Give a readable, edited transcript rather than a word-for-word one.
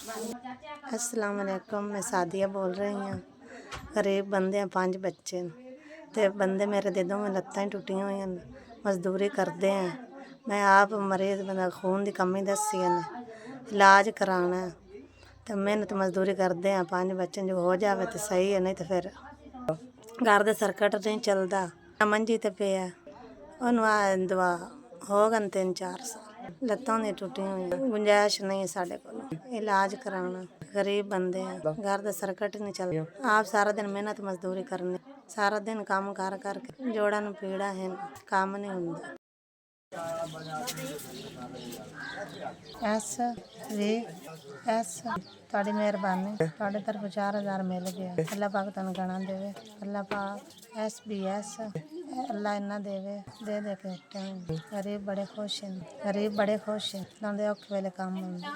अस्सलाम वालेकुम, मैं सादिया बोल रही हूँ। गरीब बंदे हैं, 5 बच्चे ने ते बंदे मेरे दे दोवें लत्तां ही टुटियां होईयां ने, मजदूरी करदे हैं। मैं आप मरीज बंदा खून की कमी दसी ने, इलाज कराना है ते मेहनत मजदूरी करदे हैं। 5 बच्चे जो हो जावे तो सही है, नहीं तो फिर घर दे सर्कट नहीं चलदा। मंजी ते पिया उन्होंने दवा हो गए 3-4 साल, लत्तां दी टुटियां होईयां, गुंजाइश नहीं है साढ़े कोल इलाज कराना। गरीब बंदे हैं, घर दा सर्कट नहीं चलदा। आप सारा दिन मेहनत मजदूरी करनी, सारा दिन काम कर करके जोड़ां नूं पीड़ा है, काम नहीं हुंदा। एस ਤੁਹਾਡੀ ਮਿਹਰਬਾਨੀ, ਤੁਹਾਡੇ ਤਰਫੋਂ 4000 ਮਿਲ ਗਿਆ। ਅੱਲਾਹ ਪਾਕ ਤੁਹਾਨੂੰ ਗਣਾ ਦੇਵੇ। ਅੱਲਾਹ ਪਾਕ SBS ਅੱਲਾਹ ਇੰਨਾ ਦੇਵੇ, ਦੇ ਦੇ ਕੇ ਗਰੀਬ ਬੜੇ ਖੁਸ਼ ਹਨ, ਗਰੀਬ ਬੜੇ ਖੁਸ਼ ਹਨ। ਉਹਨਾਂ ਦੇ ਔਖੇ ਵੇਲੇ ਕੰਮ ਹੁੰਦਾ।